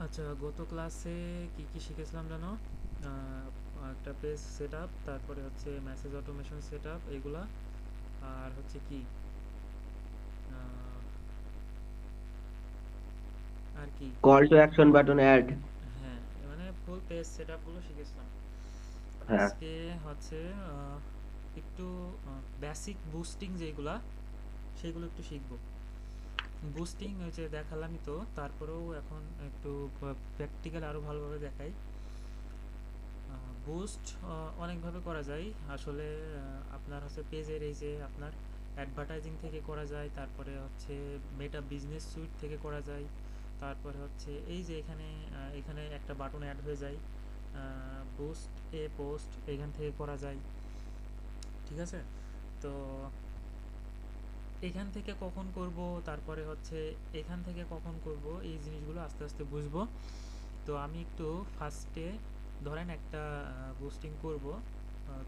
আচ্ছা, গত ক্লাসে কি কি শিখেছিলাম জানো? একটা পেজ সেট আপ, তারপরে হচ্ছে মেসেজ অটোমেশন সেট আপ, এগুলা। আর হচ্ছে কি আহ, আর কি call to action button add. হ্যাঁ, মানে ফুল পেজ সেট আপগুলো শিখেছিলাম। হ্যাঁ। আজকে হচ্ছে একটু বেসিক বুস্টিং যেগুলা, সেগুলো একটু শিখবো। বুস্টিং ওই যে দেখালামই তো, তারপরেও এখন একটু প্র্যাকটিক্যাল আরও ভালোভাবে দেখাই। বুস্ট অনেকভাবে করা যায় আসলে। আপনার হচ্ছে পেজের এই যে আপনার অ্যাডভার্টাইজিং থেকে করা যায়, তারপরে হচ্ছে মেটা বিজনেস সুইট থেকে করা যায়, তারপরে হচ্ছে এই যে এখানে এখানে একটা বাটন অ্যাড হয়ে যায়, বুস্ট এ পোস্ট, এখান থেকে করা যায়। ঠিক আছে? তো এখান থেকে কখন করব, তারপরে হচ্ছে এখান থেকে কখন করব, এই জিনিসগুলো আস্তে আস্তে বুঝবো। তো আমি একটু ফার্স্টে ধরেন একটা বুস্টিং করব।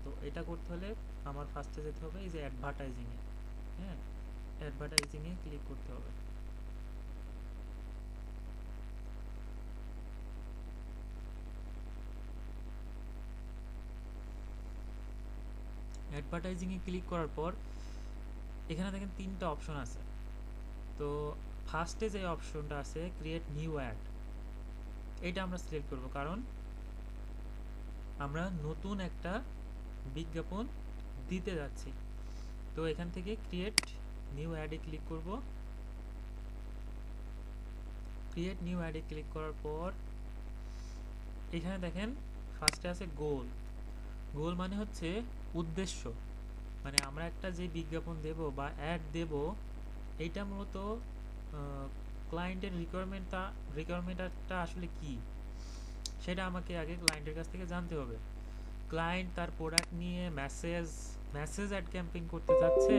তো এটা করতে হলে আমার ফার্স্টে যেতে হবে এই যে অ্যাডভার্টাইজিংয়ে। হ্যাঁ, অ্যাডভার্টাইজিংয়ে ক্লিক করতে হবে। অ্যাডভার্টাইজিংয়ে ক্লিক করার পর এখানে দেখেন তিনটা অপশন আছে। তো ফার্স্টে যে অপশনটা আছে ক্রিয়েট নিউ অ্যাড, এটা আমরা সিলেক্ট করব, কারণ আমরা নতুন একটা বিজ্ঞাপন দিতে যাচ্ছি। তো এখান থেকে ক্রিয়েট নিউ অ্যাডে ক্লিক করব। ক্রিয়েট নিউ অ্যাডে ক্লিক করার পর এখানে দেখেন ফার্স্টে আছে গোল। গোল মানে হচ্ছে উদ্দেশ্য, মানে আমরা একটা যে বিজ্ঞাপন দেব বা অ্যাড দেব, এইটা মূলত ক্লায়েন্টের রিকোয়ারমেন্টটা আসলে কি, সেটা আমাকে আগে ক্লায়েন্টের কাছ থেকে জানতে হবে। ক্লায়েন্ট তার প্রোডাক্ট নিয়ে মেসেজ মেসেজ অ্যাড ক্যাম্পেইন করতে যাচ্ছে,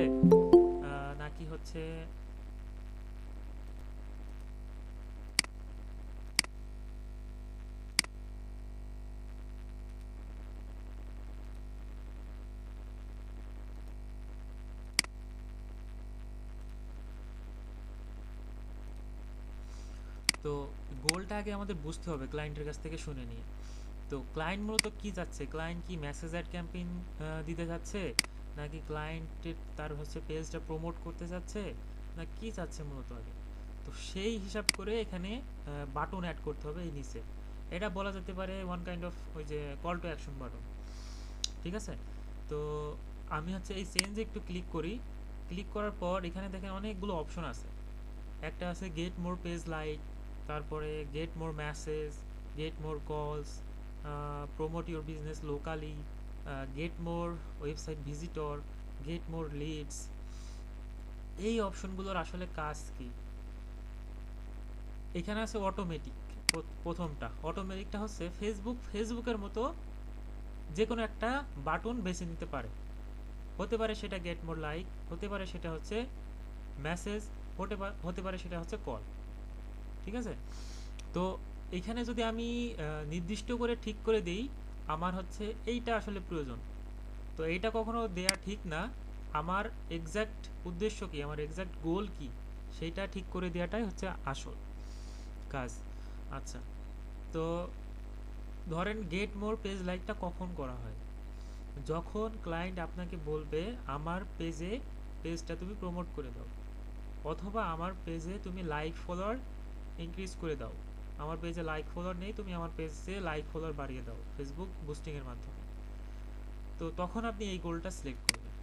নাকি হচ্ছে তো গোলটা আগে আমাদের বুঝতে হবে ক্লায়েন্টের কাছ থেকে শুনে নিয়ে। তো ক্লায়েন্ট মূলত কি চাচ্ছে, ক্লায়েন্ট কি মেসেজ অ্যাড ক্যাম্পেইন দিতে যাচ্ছে, নাকি ক্লায়েন্টের তার হচ্ছে পেজটা প্রমোট করতে চাচ্ছে, না কি চাচ্ছে মূলত আগে। তো সেই হিসাব করে এখানে বাটন অ্যাড করতে হবে এই নিচে। এটা বলা যেতে পারে ওয়ান কাইন্ড অফ ওই যে কল টু অ্যাকশন বাটন। ঠিক আছে? তো আমি হচ্ছে এই চেঞ্জে একটু ক্লিক করি। ক্লিক করার পর এখানে দেখেন অনেকগুলো অপশন আছে। একটা আছে গেট মোর পেজ লাইক, তারপরে get more message, get more calls, promote your business locally, get more website visitor, get more leads. এই অপশনগুলোর আসলে কাজ কি? এখানে আছে অটোমেটিক। প্রথমটা অটোমেটিকটা হচ্ছে ফেসবুকের মতো যে কোনো একটা বাটন বেছে নিতে পারে। হতে পারে সেটা গেট মোর লাইক, হতে পারে সেটা হচ্ছে মেসেজ, হতে পারে সেটা হচ্ছে কল। ঠিক আছে? তো এখানে যদি আমি নির্দিষ্ট করে ঠিক করে দেই আমার হচ্ছে এইটা আসলে প্রয়োজন, তো এইটা কখনো দেয়া ঠিক না। আমার এক্স্যাক্ট উদ্দেশ্য কি, আমার এক্স্যাক্ট গোল কি, সেইটা ঠিক করে দেওয়াটাই হচ্ছে আসল কাজ। আচ্ছা, তো ধরেন গেট মোর পেজ লাইকটা কখন করা হয়? যখন ক্লায়েন্ট আপনাকে বলবে আমার পেজটা তুমি প্রমোট করে দাও, অথবা আমার পেজে তুমি লাইক ফলোয়ার ইনক্রিজ করে দাও। আমার পেজে লাইক ফলোয়ার নেই, তুমি আমার পেজে লাইক ফলোয়ার বাড়িয়ে দাও ফেসবুক বুস্টিংয়ের মাধ্যমে। তো তখন আপনি এই গোলটা সিলেক্ট করবেন,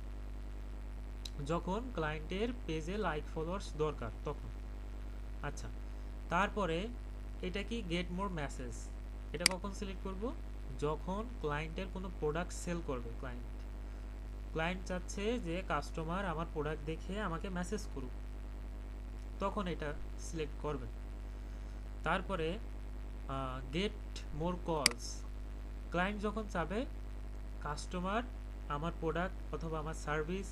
যখন ক্লায়েন্টের পেজে লাইক ফলোয়ার্স দরকার তখন। আচ্ছা, তারপরে এটা কি গেট মোর মেসেজ, এটা কখন সিলেক্ট করব? যখন ক্লায়েন্টের কোনো প্রোডাক্ট সেল করবে। ক্লায়েন্ট চাচ্ছে যে কাস্টমার আমার প্রোডাক্ট দেখে আমাকে মেসেজ করুক, তখন এটা সিলেক্ট করবেন। তারপরে গেট মোর কলস, ক্লায়েন্ট যখন চাবে কাস্টমার আমার প্রোডাক্ট অথবা আমার সার্ভিস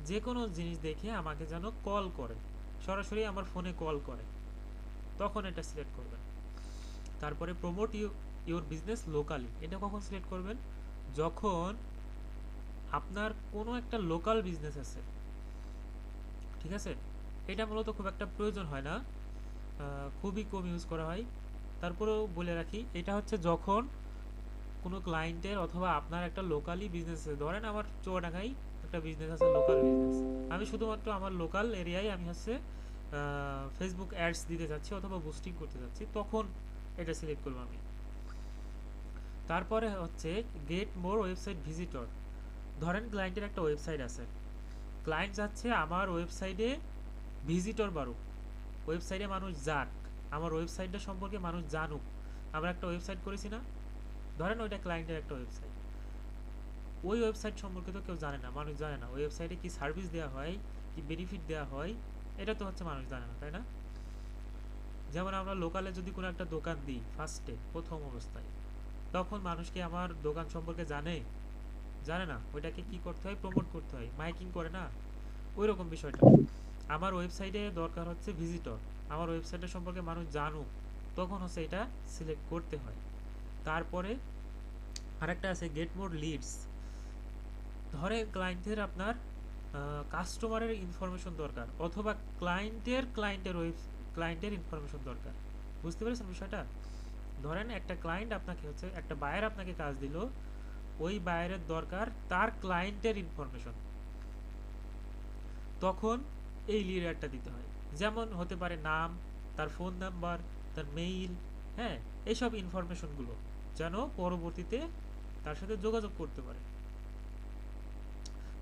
যে কোনো জিনিস দেখে আমাকে যেন কল করে, সরাসরি আমার ফোনে কল করে, তখন এটা সিলেক্ট করবেন। তারপরে প্রমোট ইউর বিজনেস লোকালি, এটা কখন সিলেক্ট করবেন? যখন আপনার কোনো একটা লোকাল বিজনেস আছে। ঠিক আছে? এটা মূলত খুব একটা প্রয়োজন হয় না, খুবই কম ইউজ করা হয়। তারপরেও বলে রাখি, এটা হচ্ছে যখন কোনো ক্লায়েন্টের অথবা আপনার একটা লোকালি বিজনেস আছে, ধরেন আমার চুয়াডাঙ্গায় একটা বিজনেস আছে, লোকাল বিজনেস, আমি শুধুমাত্র আমার লোকাল এরিয়ায় আমি হচ্ছে ফেসবুক অ্যাডস দিতে যাচ্ছি অথবা বুস্টিং করতে যাচ্ছি, তখন এটা সিলেক্ট করবো আমি। তারপরে হচ্ছে গেট মোর ওয়েবসাইট ভিজিটর। ধরেন ক্লায়েন্টের একটা ওয়েবসাইট আছে, ক্লায়েন্ট যাচ্ছে আমার ওয়েবসাইটে ভিজিটর বাড়ুক, ওয়েবসাইটে মানুষ যাক, আমার ওয়েবসাইটটা সম্পর্কে মানুষ জানুক। আমরা একটা ওয়েবসাইট করেছি না, ধরেন ওইটা ক্লায়েন্টের একটা ওয়েবসাইট, ওই ওয়েবসাইট সম্পর্কে তো কেউ জানে না, মানুষ জানে না ওই ওয়েবসাইটে কি সার্ভিস দেওয়া হয়, কি বেনিফিট দেওয়া হয়, এটা তো হচ্ছে মানুষ জানে না, তাই না? যেমন আমরা লোকালে যদি কোনো একটা দোকান দিই ফার্স্টে প্রথম অবস্থায়, তখন মানুষ কি আমার দোকান সম্পর্কে জানে? জানে না। ওইটাকে কি করতে হয়, প্রমোট করতে হয়, মাইকিং করে না, ওই রকম বিষয়টা। আমার ওয়েবসাইটে দরকার হচ্ছে ভিজিটর, আমার ওয়েবসাইটের সম্পর্কে মানুষ জানুক, তখন হচ্ছে এটা সিলেক্ট করতে হয়। তারপরে আরেকটা আছে গেট মোর লিডস। ধরে ক্লায়েন্টের আপনার কাস্টমারের ইনফরমেশন দরকার, অথবা ক্লায়েন্টের ইনফরমেশন দরকার। বুঝতে পেরেছেন বিষয়টা? ধরেন একটা ক্লায়েন্ট আপনাকে হচ্ছে, একটা বায়ার আপনাকে কাজ দিল, ওই বায়ারের দরকার তার ক্লায়েন্টের ইনফরমেশন, তখন এই লিড অ্যাডটা দিতে হয়। যেমন হতে পারে নাম, তার ফোন নাম্বার, তার মেইল, হ্যাঁ, এইসব ইনফরমেশনগুলো যেন পরবর্তীতে তার সাথে যোগাযোগ করতে পারে।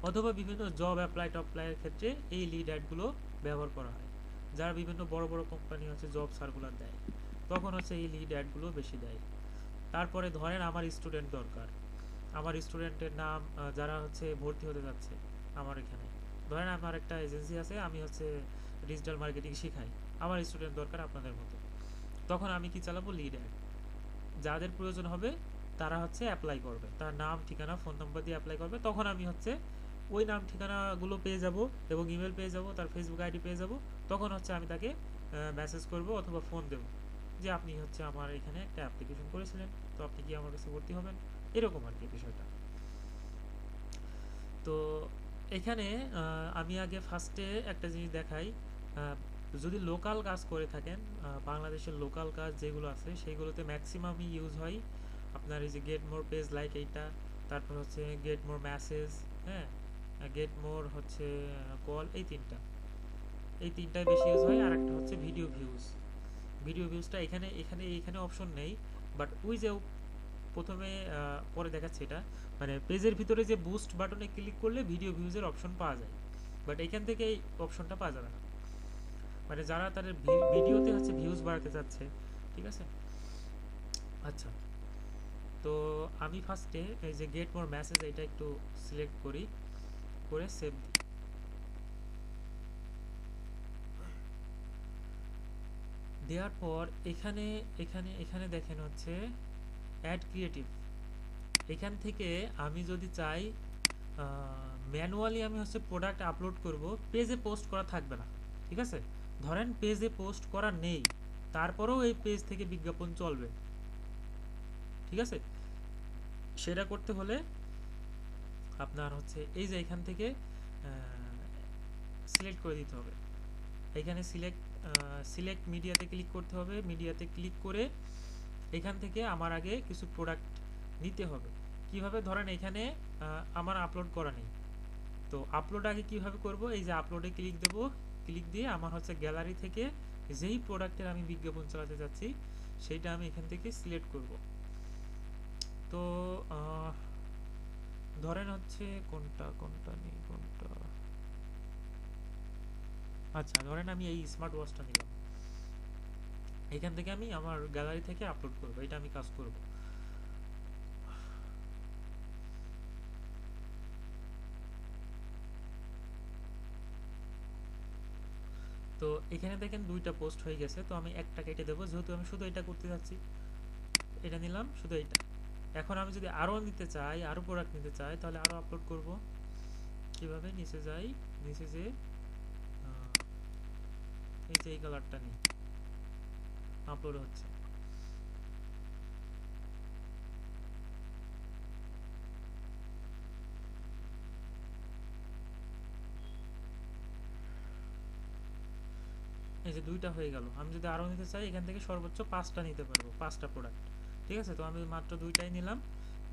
অথবা বিভিন্ন জব ট্যাপ্লাইয়ের ক্ষেত্রে এই লিড অ্যাডগুলো ব্যবহার করা হয়। যারা বিভিন্ন বড় বড় কোম্পানি হচ্ছে জব সার্কুলার দেয়, তখন হচ্ছে এই লিড অ্যাডগুলো বেশি দেয়। তারপরে ধরেন আমার স্টুডেন্ট দরকার, আমার স্টুডেন্টের নাম, যারা হচ্ছে ভর্তি হতে যাচ্ছে আমার এখানে, ধরেন আমার একটা এজেন্সি আছে, আমি হচ্ছে ডিজিটাল মার্কেটিং শেখাই, আমার স্টুডেন্ট দরকার আপনাদের মতো, তখন আমি কি চালাবো, লিড অ্যাড। যাদের প্রয়োজন হবে তারা হচ্ছে অ্যাপ্লাই করবে, তার নাম ঠিকানা ফোন নাম্বার দিয়ে অ্যাপ্লাই করবে, তখন আমি হচ্ছে ওই নাম ঠিকানাগুলো পেয়ে যাব এবং ইমেল পেয়ে যাব, তার ফেসবুক আইডি পেয়ে যাব, তখন হচ্ছে আমি তাকে মেসেজ করব অথবা ফোন দেব যে আপনি হচ্ছে আমার এখানে একটা অ্যাপ্লিকেশন করেছিলেন, তো আপনি কি আমার কাছে ভর্তি হবেন, এরকম আর কি বিষয়টা। তো এখানে আমি আগে ফার্স্টে একটা জিনিস দেখাই, যদি লোকাল কাজ করে থাকেন, বাংলাদেশের লোকাল কাজ যেগুলো আছে সেগুলোতে ম্যাক্সিমামই ইউজ হয় আপনার এই যে গেট মোর পেজ লাইক এইটা, তারপর হচ্ছে গেট মোর মেসেজ, হ্যাঁ, গেট মোর হচ্ছে কল, এই তিনটাই বেশি ইউজ হয়। আর একটা হচ্ছে ভিডিও ভিউজটা এখানে এখানে এখানে অপশন নেই, বাট ওই যে প্রথমে পরে দেখাচ্ছে এটা, মানে পেজের ভিতরে যে বুস্ট বাটনে ক্লিক করলে ভিডিও ভিউজের অপশন পাওয়া যায়, বাট এখান থেকে এই অপশনটা পাওয়া যাবে না, মানে যারা তাদের ভিডিওতে হচ্ছে ভিউজ বাড়াতে চাচ্ছে, ঠিক আছে? আচ্ছা, তো আমি ফার্স্টে এই যে গেট মোর মেসেজ এটা একটু সিলেক্ট করি, করে সেভ দিই। দেওয়ার পর এখানে এখানে এখানে দেখেন হচ্ছে অ্যাড ক্রিয়েটিভ, এখান থেকে আমি যদি চাই ম্যানুয়ালি আমি হচ্ছে প্রোডাক্ট আপলোড করব, পেজে পোস্ট করা থাকবে না, ঠিক আছে? ধরেন পেজে পোস্ট করা নেই, তারপরেও এই পেজ থেকে বিজ্ঞাপন চলবে, ঠিক আছে? সেটা করতে হলে আপনার হচ্ছে এই যে এখান থেকে সিলেক্ট করে দিতে হবে, এখানে সিলেক্ট মিডিয়াতে ক্লিক করতে হবে, মিডিয়াতে ক্লিক করে এখান থেকে আমার আগে কিছু প্রোডাক্ট নিতে হবে। কিভাবে, ধরেন এখানে আমার আপলোড করা নেই, তো আপলোড আগে কিভাবে করব, এই যে আপলোডে ক্লিক দেব, ক্লিক দিয়ে আমার হচ্ছে গ্যালারি থেকে যেই প্রোডাক্টের আমি বিজ্ঞাপন চালাতে যাচ্ছি সেইটা আমি এখান থেকে সিলেক্ট করব। তো ধরেন হচ্ছে কোনটা কোনটা নেই কোনটা, আচ্ছা ধরেন আমি এই স্মার্ট ওয়াচটা নিলাম, এখান থেকে আমি আমার গ্যালারি থেকে আপলোড করব, এটা আমি কাজ করব। তো এখানে দেখেন দুইটা পোস্ট হয়ে গেছে, তো আমি একটা কেটে দেবো, যেহেতু আমি শুধু এটা করতে যাচ্ছি, এটা নিলাম শুধু এইটা। এখন আমি যদি আরও নিতে চাই, আরও প্রোডাক্ট নিতে চাই, তাহলে আরও আপলোড করব। কিভাবে, নিচে যাই, নিচে যে এই যে এই কালারটা নিই, আপলোড হচ্ছে। এই যে 2টা হয়ে গেল। আমি যদি আরও নিতে চাই এখান থেকে সর্বোচ্চ 5টা নিতে পারবো, 5টা প্রোডাক্ট। ঠিক আছে, তো আমি মাত্র 2টাই নিলাম,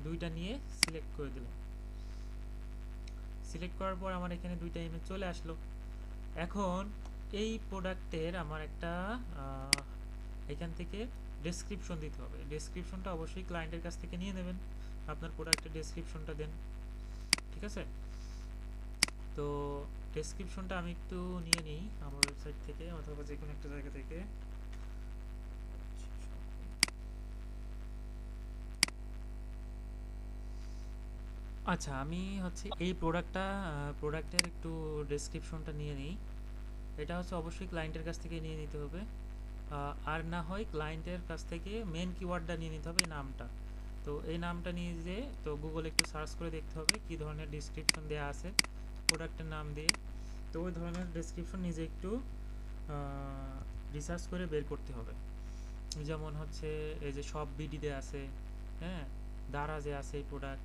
2টা নিয়ে সিলেক্ট করে দিলাম। সিলেক্ট করার পর আমার এখানে 2টা ইমেজ চলে আসলো। এখন এই প্রোডাক্টের আমার একটা এখান থেকে ডেসক্রিপশন দিতে হবে। ডেসক্রিপশনটা অবশ্যই ক্লায়েন্টের কাছ থেকে নিয়ে নেবেন, আপনার প্রোডাক্টের ডেসক্রিপশনটা দেন। ঠিক আছে, তো ডেসক্রিপশনটা আমি একটু নিয়ে নিই আমার ওয়েবসাইট থেকে অথবা যে কোনো একটা জায়গা থেকে। আচ্ছা, আমি হচ্ছে এই প্রোডাক্টের একটু ডেসক্রিপশনটা নিয়ে নিই। এটা হচ্ছে অবশ্যই ক্লায়েন্টের কাছ থেকে নিয়ে নিতে হবে, আর না হয় ক্লায়েন্টের কাছ থেকে মেন কিওয়ার্ডটা নিয়ে নিতে হবে, এই নামটা। তো এই নামটা নিয়ে যে তো গুগলে একটু সার্চ করে দেখতে হবে কী ধরনের ডিসক্রিপশন দেওয়া আছে প্রোডাক্টের নাম দিয়ে। তো ওই ধরনের ডেসক্রিপশন নিজে একটু রিসার্চ করে বের করতে হবে। যেমন হচ্ছে এই যে সব বিডিতে আছে, হ্যাঁ, দারাজে আছে এই প্রোডাক্ট,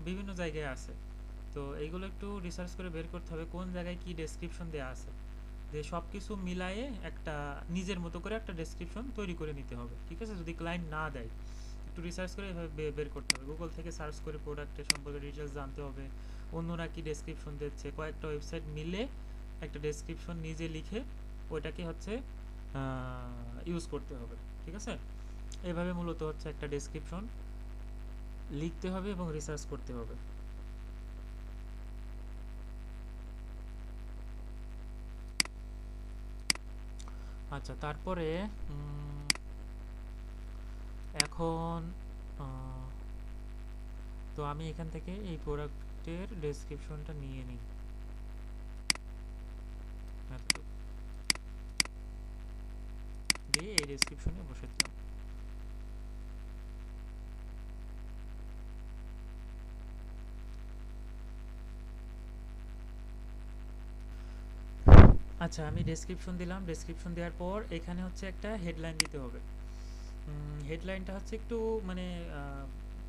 বিভিন্ন জায়গায় আছে। তো এইগুলো একটু রিসার্চ করে বের করতে হবে কোন জায়গায় কি ডেসক্রিপশন দেওয়া আছে, যে সব কিছু মিলায়ে একটা নিজের মতো করে একটা ডেসক্রিপশন তৈরি করে নিতে হবে। ঠিক আছে, যদি ক্লায়েন্ট না দেয় একটু রিসার্চ করে এভাবে বের করতে হবে। গুগল থেকে সার্চ করে প্রোডাক্টের সম্পর্কে ডিটেলস জানতে হবে, অন্যরা কি ডেসক্রিপশন দিচ্ছে, কয়েকটা ওয়েবসাইট মিলে একটা ডেসক্রিপশন নিজে লিখে ওইটাকে হচ্ছে ইউজ করতে হবে। ঠিক আছে, এভাবে মূলত হচ্ছে একটা ডেসক্রিপশন লিখতে হবে এবং রিসার্চ করতে হবে। আচ্ছা, তারপরে এখন তো আমি এখান থেকে এই প্রোডাক্টের ডেসক্রিপশনটা নিয়ে নিই, দিয়ে এই ডেসক্রিপশনে বসে দিলাম। আচ্ছা, আমি ডেসক্রিপশন দিলাম। ডেসক্রিপশন দেওয়ার পর এখানে হচ্ছে একটা হেডলাইন দিতে হবে। হেডলাইনটা হচ্ছে একটু মানে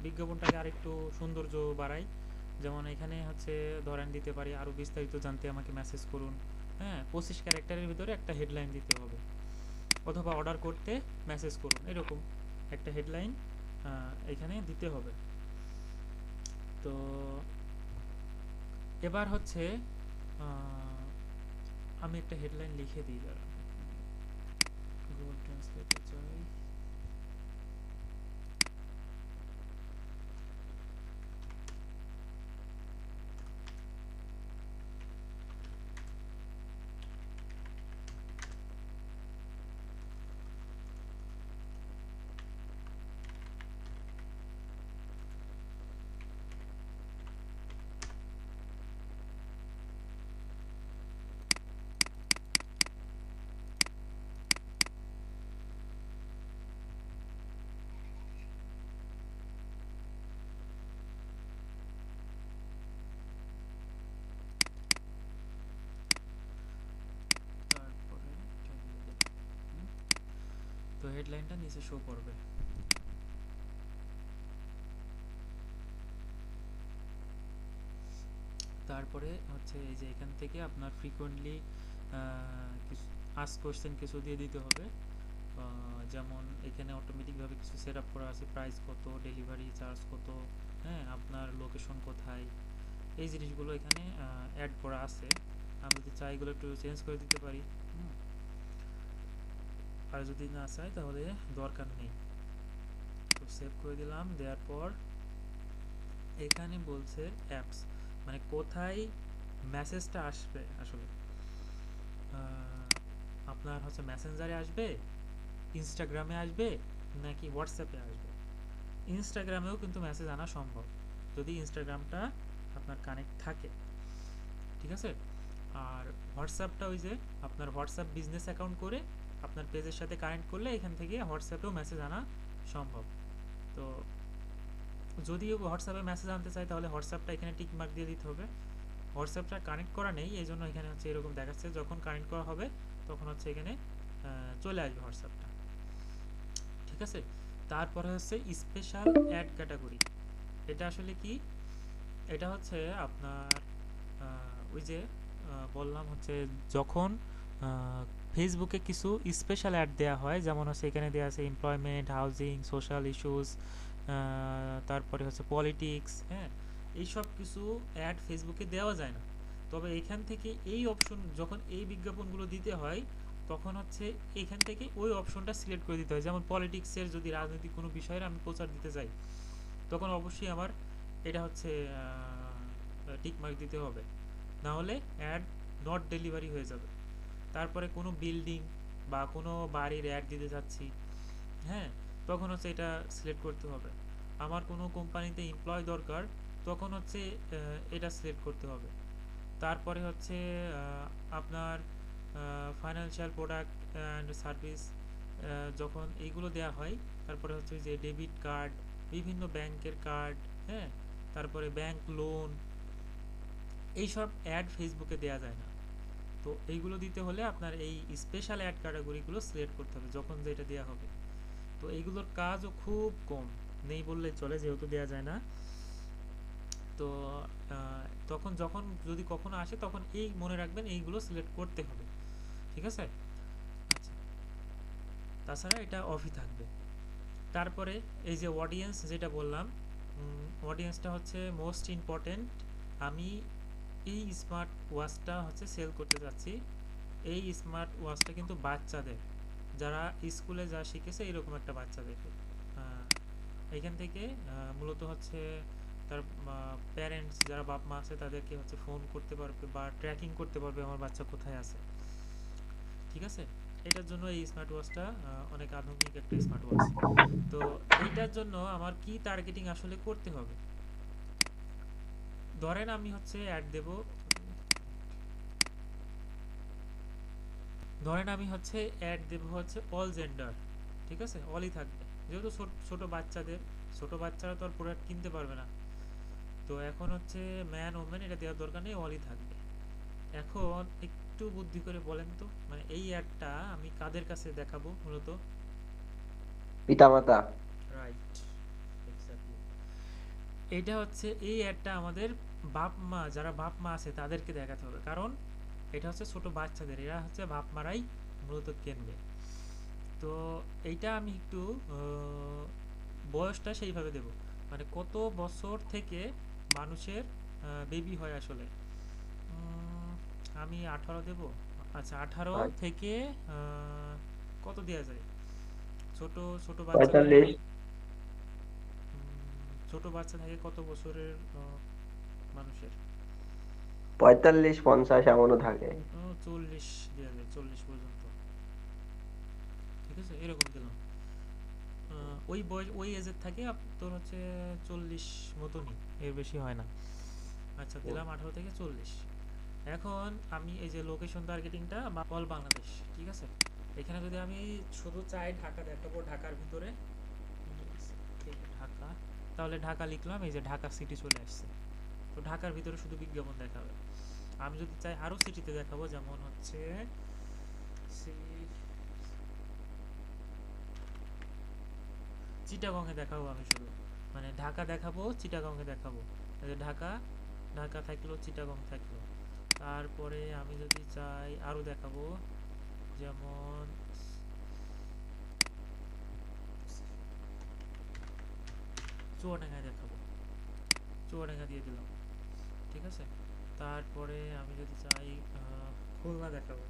বিজ্ঞাপনটাকে আর একটু সৌন্দর্য বাড়াই। যেমন এখানে হচ্ছে ধরেন দিতে পারি আরও বিস্তারিত জানতে আমাকে মেসেজ করুন, হ্যাঁ, 25 ক্যারেক্টারের ভিতরে একটা হেডলাইন দিতে হবে, অথবা অর্ডার করতে মেসেজ করুন, এরকম একটা হেডলাইন এখানে দিতে হবে। তো এবার হচ্ছে আমি একটা হেডলাইন লিখে দিই, যারা গুগল ট্রান্সলেটে যাই। তারপরে তো হেডলাইনটা নিচে শো করবে। তারপরে হচ্ছে এই যে এখান থেকে আপনার ফ্রিকোয়েন্টলি আস্ক কোশ্চেন কিছু দিয়ে দিতে হবে। যেমন এখানে অটোমেটিকভাবে কিছু সেট আপ করা আছে, প্রাইস কত, ডেলিভারি চার্জ কত, হ্যাঁ, আপনার লোকেশন কোথায়, এই জিনিসগুলো এখানে অ্যাড করা আছে। আমি যদি চাই এগুলো একটু চেঞ্জ করে দিতে পারি, আর যদি না চাই তাহলে দরকার নেই। তো সেভ করে দিলাম। দেওয়ার পর এখানে বলছে অ্যাপস, মানে কোথায় মেসেজটা আসবে আসলে। আপনার হচ্ছে মেসেঞ্জারে আসবে, ইনস্টাগ্রামে আসবে, নাকি হোয়াটসঅ্যাপে আসবে। ইনস্টাগ্রামেও কিন্তু মেসেজ আনা সম্ভব যদি ইনস্টাগ্রামটা আপনার কানেক্ট থাকে। ঠিক আছে, আর হোয়াটসঅ্যাপটা ওই যে আপনার হোয়াটসঅ্যাপ বিজনেস অ্যাকাউন্ট করে আপনার পেজের সাথে কানেক্ট করলে এখান থেকে হোয়াটসঅ্যাপেও মেসেজ আনা সম্ভব। তো যদি হোয়াটসঅ্যাপে মেসেজ আনতে চাই তাহলে হোয়াটসঅ্যাপটা এখানে টিক মার্ক দিয়ে দিতে হবে। হোয়াটসঅ্যাপটা কানেক্ট করা নেই, এই জন্য এখানে হচ্ছে এরকম দেখাচ্ছে। যখন কানেক্ট করা হবে তখন হচ্ছে এখানে চলে আসবে হোয়াটসঅ্যাপটা। ঠিক আছে, তারপরে হচ্ছে স্পেশাল অ্যাড ক্যাটাগরি। এটা আসলে কি, এটা হচ্ছে আপনার ওই যে বললাম হচ্ছে যখন ফেসবুকে কিছু স্পেশাল অ্যাড দেওয়া হয়, যেমন হচ্ছে এখানে দেওয়া আছে এমপ্লয়মেন্ট, হাউজিং, সোশ্যাল ইস্যুস, তারপরে হচ্ছে পলিটিক্স, হ্যাঁ, এইসব কিছু অ্যাড ফেসবুকে দেওয়া যায় না। তবে এখান থেকে এই অপশন, যখন এই বিজ্ঞাপনগুলো দিতে হয় তখন হচ্ছে এখান থেকে ওই অপশনটা সিলেক্ট করে দিতে হয়। যেমন পলিটিক্সের যদি রাজনৈতিক কোনো বিষয়ের আমি প্রচার দিতে চাই, তখন অবশ্যই আমার এটা হচ্ছে টিক মার্ক দিতে হবে, না হলে অ্যাড নট ডেলিভারি হয়ে যাবে। তারপরে কোনো বিল্ডিং বা কোনো বাড়ির অ্যাড দিতে যাচ্ছি, হ্যাঁ, তখন হচ্ছে এটা সিলেক্ট করতে হবে। আমার কোনো কোম্পানিতে এমপ্লয় দরকার, তখন হচ্ছে এটা সিলেক্ট করতে হবে। তারপরে হচ্ছে আপনার ফাইন্যান্সিয়াল প্রোডাক্ট অ্যান্ড সার্ভিস, যখন এইগুলো দেয়া হয়, তারপরে হচ্ছে যে ডেবিট কার্ড, বিভিন্ন ব্যাংকের কার্ড, হ্যাঁ, তারপরে ব্যাংক লোন, এইসব অ্যাড ফেসবুকে দেয়া যায় না। তো এইগুলো দিতে হলে আপনার এই স্পেশাল অ্যাড ক্যাটাগরিগুলো সিলেক্ট করতে হবে যখন যেটা দেওয়া হবে। তো এইগুলোর কাজও খুব কম, নেই বললে চলে, যেহেতু দেওয়া যায় না। তো তখন যখন যদি কখনো আসে তখন এই মনে রাখবেন এইগুলো সিলেক্ট করতে হবে, ঠিক আছে? আচ্ছা, তাছাড়া এটা অফই থাকবে। তারপরে এই যে অডিয়েন্স যেটা বললাম, অডিয়েন্সটা হচ্ছে মোস্ট ইম্পর্টেন্ট। আমি এই স্মার্ট ওয়াচটা হচ্ছে সেল করতে যাচ্ছি। এই স্মার্ট ওয়াচটা কিন্তু বাচ্চাদের, যারা স্কুলে যা শিখেছে এরকম একটা বাচ্চাদেরকে, এইখান থেকে মূলত হচ্ছে তার প্যারেন্টস যারা বাপ মা আছে তাদেরকে হচ্ছে ফোন করতে পারবে বা ট্র্যাকিং করতে পারবে আমার বাচ্চা কোথায় আছে, ঠিক আছে? এটার জন্য এই স্মার্ট ওয়াচটা অনেক আধুনিক একটা স্মার্ট ওয়াচ। তো এইটার জন্য আমার কি টার্গেটিং আসলে করতে হবে? ধরেন আমি হচ্ছে অ্যাড দেব, ধরেন আমি হচ্ছে অ্যাড দেব হচ্ছে অল জেন্ডার, ঠিক আছে, অলই থাকবে, যেহেতু ছোট বাচ্চাদের, ছোট বাচ্চারা তো আর প্রোডাক্ট কিনতে পারবে না। তো এখন হচ্ছে ম্যান ওমেন এটা দেওয়ার দরকার নেই, অলই থাকবে। এখন একটু বুদ্ধি করে বলেন তো, মানে এই অ্যাডটা আমি কাদের কাছে দেখাবো মূলত? পিতামাতা। Right, exactly. এটা হচ্ছে এই অ্যাডটা আমাদের বাপ মা, যারা বাপ মা আছে তাদেরকে দেখাতে হবে, কারণ এটা হচ্ছে ছোট বাচ্চাদের, এরা হচ্ছে বাপ মারাই মূলত কিনবে। তো এইটা আমি একটু বয়সটা সেইভাবে দেব, মানে কত বছর থেকে মানুষের বেবি হয় আসলে। আমি 18 দেব। আচ্ছা, 18 আর থেকে কত দেওয়া যায়? ছোট ছোট বাচ্চা থাকে, 45। ছোট বাচ্চা থাকে কত বছরের মানুষের? 45, 50 এমনও থাকে। 40 দেওয়া যায়, 40 পর্যন্ত, ঠিক আছে, এরকম দিলাম। ওই বয়স ওই এজের থাকে তোর হচ্ছে 40 মতনই, এর বেশি হয় না। আচ্ছা, দিলাম 18 থেকে 40। এখন আমি এই যে লোকেশন টার্গেটিংটা বা অল বাংলাদেশ, ঠিক আছে, এখানে যদি আমি শুধু চাই ঢাকা দেখাবো, ঢাকার ভিতরে, ঢাকা, তাহলে ঢাকা লিখলাম, এই যে ঢাকা সিটি চলে আসছে। তো ঢাকার ভিতরে শুধু বিজ্ঞাপন দেখাবে। আমি যদি চাই আরও সিটিতে দেখাবো, যেমন হচ্ছে চিটাগংয়ে দেখাবো আমি শুধু, মানে ঢাকা দেখাবো, চিটাগংয়ে দেখাবো। এই যে ঢাকা, ঢাকা থাকলো, চিটাগং থাকলো। তারপরে আমি যদি চাই আরও দেখাবো, যেমন চুয়াডাঙ্গায় দেখাবো, চুয়াডাঙ্গা দিয়ে দিলাম, ঠিক আছে। তারপরে আমি যদি চাই খুলনা দেখাবো,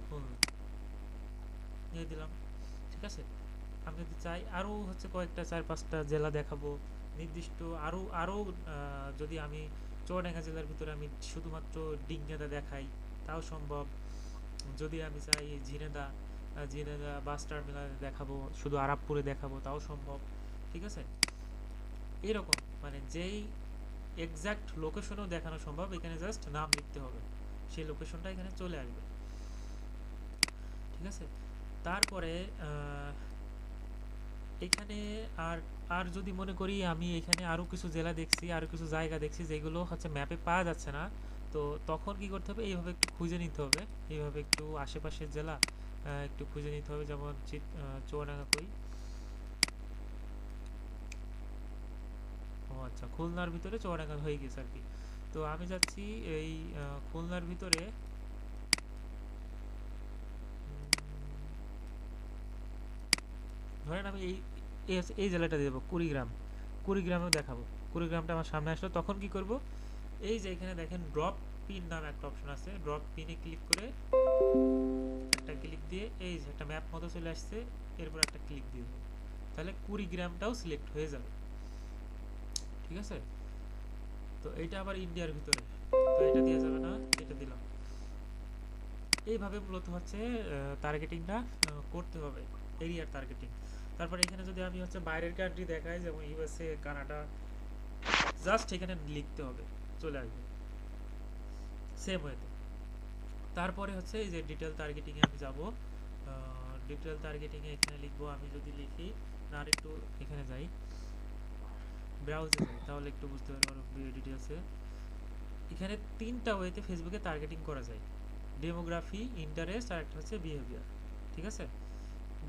খুলনা দিয়ে দিলাম, ঠিক আছে। আমি যদি চাই আরও হচ্ছে কয়েকটা 4-5টা জেলা দেখাবো নির্দিষ্ট, আরও যদি আমি চুয়াডাঙ্গা জেলার ভিতরে আমি শুধুমাত্র ডিগনাটা দেখাই তাও সম্ভব। যদি আমি চাই ঝিনেদা, ঝিনেদা বাস টার্মিনালে দেখাবো, শুধু আরাপপুরে দেখাবো, তাও সম্ভব, ঠিক আছে। এরকম মানে যেই এক্সাক্ট লোকেশনও দেখানো সম্ভব, এখানে জাস্ট নাম লিখতে হবে, সেই লোকেশনটা এখানে চলে আসবে, ঠিক আছে। তারপরে এখানে আর আর যদি মনে করি আমি এখানে আরও কিছু জেলা দেখছি, আরও কিছু জায়গা দেখছি যেগুলো হচ্ছে ম্যাপে পাওয়া যাচ্ছে না, তো তখন কি করতে হবে, এইভাবে একটু খুঁজে নিতে হবে, এইভাবে একটু আশেপাশের জেলা একটু খুঁজে নিতে হবে। যেমন চুয়াডাঙ্গা কই, ও আচ্ছা, খুলনার ভিতরে চুয়াডাঙ্গা হয়ে গেছে আর কি। তো আমি যাচ্ছি এই খুলনার ভিতরে ধরেন আমি এই জেলাটা দেবো কুড়িগ্রাম, কুড়িগ্রামেও দেখাবো। কুড়িগ্রামটা আমার সামনে আসলো, তখন কি করব, এই যে এখানে দেখেন ড্রপ পিন নামে একটা অপশন আছে, ড্রপ পিনে ক্লিক করে একটা ক্লিক দিয়ে এই যে একটা ম্যাপ মতো চলে আসছে, এরপর একটা ক্লিক দিয়ে দেবো, তাহলে কুড়িগ্রামটাও সিলেক্ট হয়ে যাবে। ঠিক আছে, তো এইটা আবার ইন্ডিয়ার ভিতরে, তো এটা দেওয়া যাবে না, এটা দিলাম। এইভাবে মূলত হচ্ছে টার্গেটিংটা করতে হবে, এরিয়ার টার্গেটিং। তারপর এখানে যদি আমি হচ্ছে বাইরের কান্ট্রি দেখাই, যেমন ইউএসএ, কানাডা, জাস্ট এখানে লিখতে হবে, চলে আসবে সেম ওয়েতে। তারপরে হচ্ছে এই যে ডিটেল টার্গেটিংয়ে আমি যাব, ডিটেল টার্গেটিংয়ে এখানে লিখবো, আমি যদি লিখি না আর একটু এখানে যাই, ব্রাউজে যাই, তাহলে একটু বুঝতে পারবো ডিটেলসে। এখানে তিনটা ওয়েতে ফেসবুকে টার্গেটিং করা যায়, ডেমোগ্রাফি, ইন্টারেস্ট, আর একটা হচ্ছে বিহেভিয়ার। ঠিক আছে,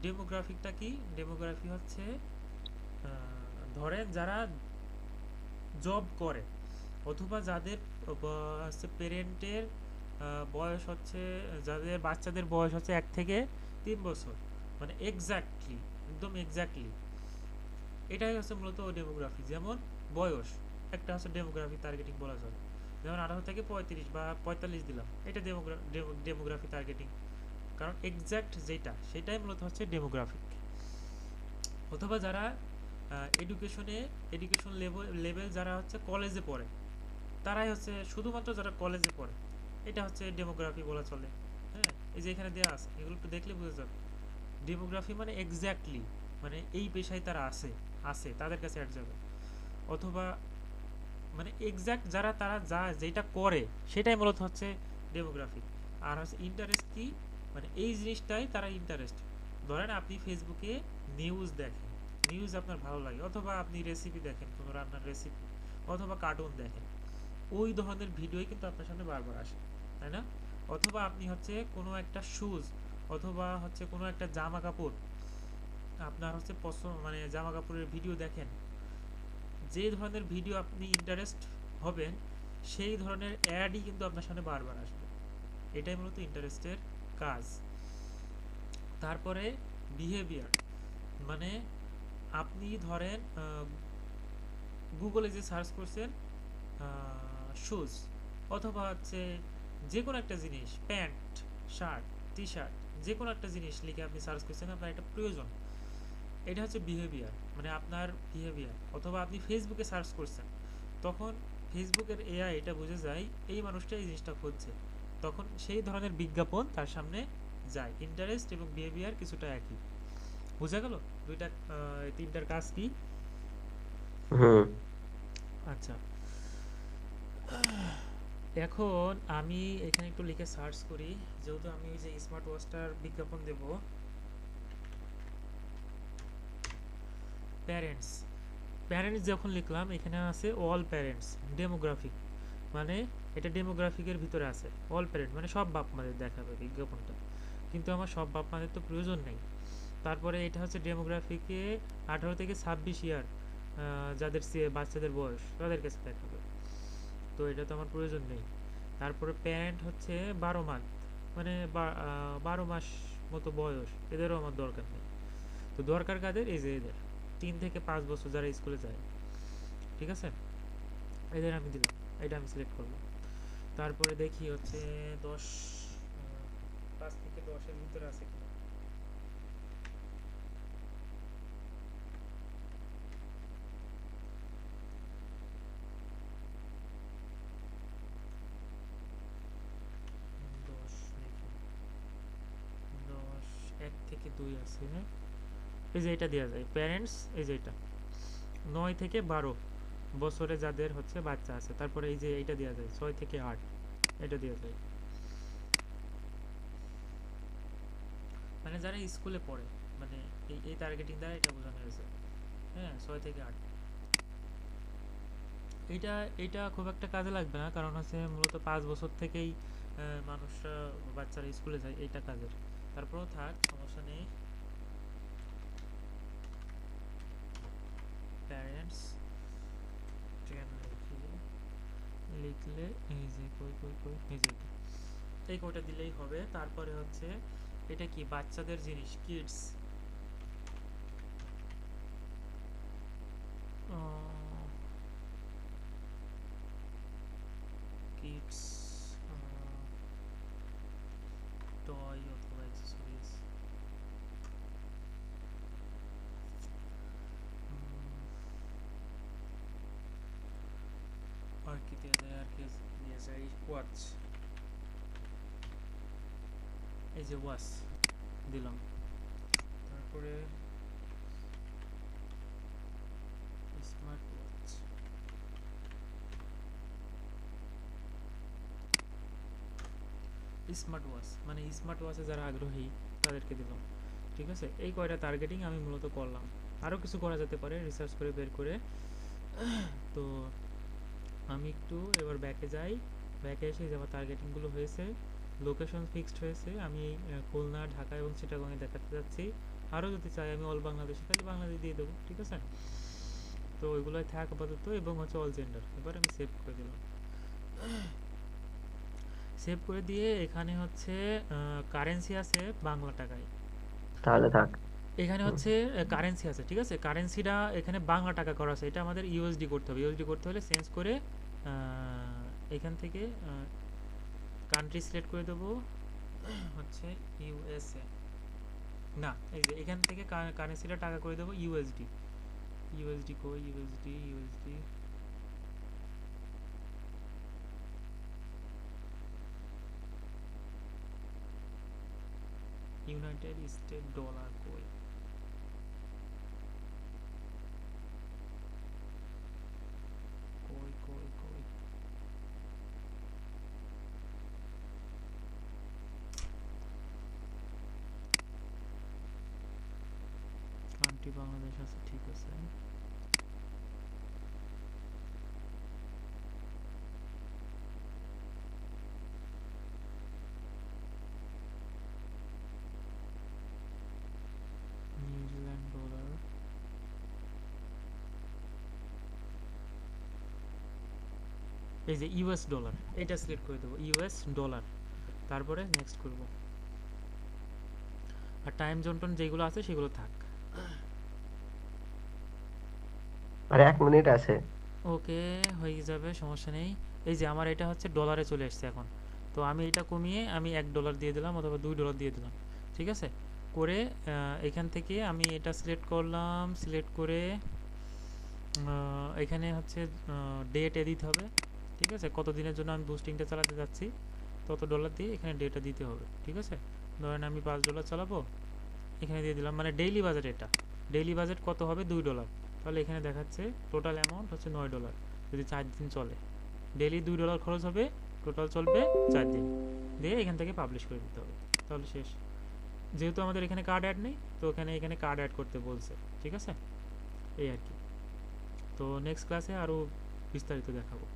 ডেমোগ্রাফিকটা কি, ডেমোগ্রাফি হচ্ছে ধরেন যারা জব করে অথবা যাদের হচ্ছে পেরেন্টের বয়স হচ্ছে, যাদের বাচ্চাদের বয়স হচ্ছে 1 থেকে 3 বছর, মানে এক্স্যাক্টলি, একদম এক্স্যাক্টলি, এটাই হচ্ছে মূলত ডেমোগ্রাফি। যেমন বয়স একটা হচ্ছে ডেমোগ্রাফি টার্গেটিং বলা যায়, যেমন 18 থেকে 35 বা 45 দিলাম, এটা ডেমোগ্রাফি টার্গেটিং, কারণ এক্স্যাক্ট যেটা সেটাই মূলত হচ্ছে ডেমোগ্রাফিক। অথবা যারা এডুকেশন লেভেল যারা হচ্ছে কলেজে পড়ে, তারাই হচ্ছে শুধুমাত্র যারা কলেজে পড়ে, এটা হচ্ছে ডেমোগ্রাফি বলা চলে। হ্যাঁ, এই যে এখানে দেওয়া আছে, এগুলো একটু দেখলে বুঝে যাবে। ডেমোগ্রাফি মানে এক্স্যাক্টলি, মানে এই পেশায় তারা আছে, তাদের কাছে অ্যাড যাবে। অথবা মানে এক্স্যাক্ট যারা, তারা যেটা করে সেটাই মূলত হচ্ছে ডেমোগ্রাফিক। আর হচ্ছে ইন্টারেস্ট কি, মানে এই জিনিসটাই তারা ইন্টারেস্ট। ধরেন আপনি ফেসবুকে নিউজ দেখেন, নিউজ আপনার ভালো লাগে, অথবা আপনি রেসিপি দেখেন, কোনো রান্নার রেসিপি, অথবা কার্টুন দেখেন, ওই ধরনের ভিডিওই কিন্তু আপনার সামনে বারবার আসে, তাই না? অথবা আপনি হচ্ছে কোনো একটা শুজ, অথবা হচ্ছে কোনো একটা জামা কাপড়, আপনার হচ্ছে পছন্দ, মানে জামা কাপড়ের ভিডিও দেখেন, যে ধরনের ভিডিও আপনি ইন্টারেস্ট হবেন সেই ধরনের অ্যাডই কিন্তু আপনার সামনে বারবার আসবে। এটাই মূলত ইন্টারেস্টের কাজ। তারপরে বিহেভিয়ার, মানে আপনি ধরেন গুগলে যে সার্চ করছেন শুজ, অথবা হচ্ছে যে কোনো একটা জিনিস, প্যান্ট, শার্ট, টি শার্ট, যে কোনো একটা জিনিস লিখে আপনি সার্চ করছেন, আপনার এটা প্রয়োজন, এটা হচ্ছে বিহেভিয়ার, মানে আপনার বিহেভিয়ার। অথবা আপনি ফেসবুকে সার্চ করছেন, তখন ফেসবুকের এআই এটা বুঝে যায় এই মানুষটা এই জিনিসটা খুঁজছে, তখন সেই ধরনের বিজ্ঞাপন তার সামনে যায়। ইন্টারেস্ট এবং বিহেভিয়ার কিছুটা একই, বোঝা গেল দুইটা, তিনটার কাজ কি? হুম। আচ্ছা, এখন আমি এখানে একটু লিখে সার্চ করি, যেহেতু আমি ওই যে স্মার্ট ওয়াচটার বিজ্ঞাপন দেব। প্যারেন্টস, প্যারেন্টস যখন লিখলাম, এখানে আছে অল প্যারেন্টস, ডেমোগ্রাফিক, মানে এটা ডেমোগ্রাফিকের ভিতরে আছে, অল প্যারেন্ট মানে সব বাপ মাদের দেখাবে বিজ্ঞাপনটা, কিন্তু আমার সব বাপ মাদের তো প্রয়োজন নেই। তারপরে এটা হচ্ছে ডেমোগ্রাফিকে 18 থেকে 26 ইয়ার, যাদের বাচ্চাদের বয়স তাদের কাছে দেখাবে, তো এটা তো আমার প্রয়োজন নেই। তারপরে প্যারেন্ট হচ্ছে 12 মান্থ, মানে 12 মাস মতো বয়স, এদেরও আমার দরকার নেই। তো দরকার কাদের, এই যে এদের 3 থেকে 5 বছর যারা স্কুলে যায়, ঠিক আছে, এদের আমি দিলাম, এটা আমি সিলেক্ট করলাম। তারপরে দেখি হচ্ছে 10, 5 থেকে 10-এর ভিতরে আছে কিনা। দশ দেখি, 10, 1 থেকে 2 আছে, এই যে এটা দেওয়া যায় প্যারেন্টস, এই যে এটা 9 থেকে 12 বছরে যাদের হচ্ছে বাচ্চা আছে। তারপরে এই যে এইটা দেওয়া যায় 6 থেকে 8, এটা দেওয়া যায়, মানে যারা স্কুলে পড়ে, মানে এই টার্গেটিং দ্বারা এটা বোঝানো হয়েছে। হ্যাঁ, 6 থেকে 8, এইটা এইটা খুব একটা কাজে লাগবে না, কারণ হচ্ছে মূলত 5 বছর থেকেই মানুষরা, বাচ্চারা স্কুলে যায়, এইটা কাজের। তারপরেও থাক, সমস্যা নেই। প্যারেন্টস লিখলে এই যে কই কই কই, এই যে এই কোটা দিলেই হবে। তারপরে হচ্ছে এটা কি, বাচ্চাদের জিনিস, কিডস, কিডস টয় অথবা অ্যাক্সেসরিজ, আর কি দেওয়া যায়, আর কি দেওয়া যায়, ওয়াচ, এই যে ওয়াচ দিলাম। তারপরে স্মার্ট ওয়াচ, স্মার্ট ওয়াচ মানে স্মার্ট ওয়াচে যারা আগ্রহী তাদেরকে দিলাম। ঠিক আছে, এই কয়টা টার্গেটিং আমি মূলত করলাম। আরও কিছু করা যেতে পারে রিসার্চ করে বের করে। তো আমি একটু এবার ব্যাকে যাই, ব্যাকে এসে যে আমার টার্গেটিংগুলো হয়েছে, লোকেশন ফিক্সড হয়েছে, আমি খুলনা, ঢাকা এবং চিটাগংয়ে দেখাতে যাচ্ছি। আরও যদি চাই আমি অল বাংলাদেশে, তাহলে বাংলাদেশ দিয়ে দেবো। ঠিক আছে, তো ওইগুলোই থাক আপাতত, এবং হচ্ছে অল জেন্ডার। এবার আমি সেভ করে দিলাম। সেভ করে দিয়ে এখানে হচ্ছে কারেন্সি আছে বাংলা টাকায়, তাহলে থাক। এখানে হচ্ছে কারেন্সি আছে। ঠিক আছে, কারেন্সিটা এখানে বাংলা টাকা করা আছে, এটা আমাদের ইউএসডি করতে হবে। ইউএসডি করতে হলে চেঞ্জ করে এখান থেকে কান্ট্রি সিলেক্ট করে দেবো হচ্ছে ইউএসএ, না এই যে এখান থেকে কারেন্সিটা টাকা করে দেবো ইউএসডি। ইউএসডি কই, USD, USD United state dollar কই, কই কই কই, কান্ট্রি বাংলাদেশ আছে। ঠিক আছে, নিউজিল্যান্ড ডলার, এই যে ইউএস ডলার, এটা সিলেক্ট করে দেবো ইউএস ডলার। তারপরে নেক্সট করব, আর টাইম জোন টোন যেগুলো আছে সেগুলো থাক। আর 1 মিনিট আছে। ওকে, হয়ে যাবে, সমস্যা নেই। এই যে আমার এটা হচ্ছে ডলারে চলে এসছে এখন, তো আমি এটা কমিয়ে আমি $1 দিয়ে দিলাম অথবা $2 দিয়ে দিলাম। ঠিক আছে, করে এখান থেকে আমি এটা সিলেক্ট করলাম, সিলেক্ট করে এখানে হচ্ছে ডেট দিতে হবে। ঠিক আছে, কত দিনের জন্য আমি বুস্টিংটা চালাতে যাচ্ছি তত ডলার দিয়ে এখানে ডেটা দিতে হবে। ঠিক আছে, ধরেন আমি $5 চালাবো, এখানে দিয়ে দিলাম, মানে ডেইলি বাজেট, এটা ডেইলি বাজেট কত হবে, $2। তাহলে এখানে দেখাচ্ছে টোটাল অ্যামাউন্ট হচ্ছে $9, যদি 4 দিন চলে, ডেইলি $2 খরচ হবে, টোটাল চলবে 4 দিন, দিয়ে এখান থেকে পাবলিশ করে দিতে হবে। তাহলে শেষ। যেহেতু আমাদের এখানে কার্ড অ্যাড নেই, তো এখানে কার্ড অ্যাড করতে বলছে। ঠিক আছে, এই আর কি। তো নেক্সট ক্লাসে আরও বিস্তারিত দেখাবো।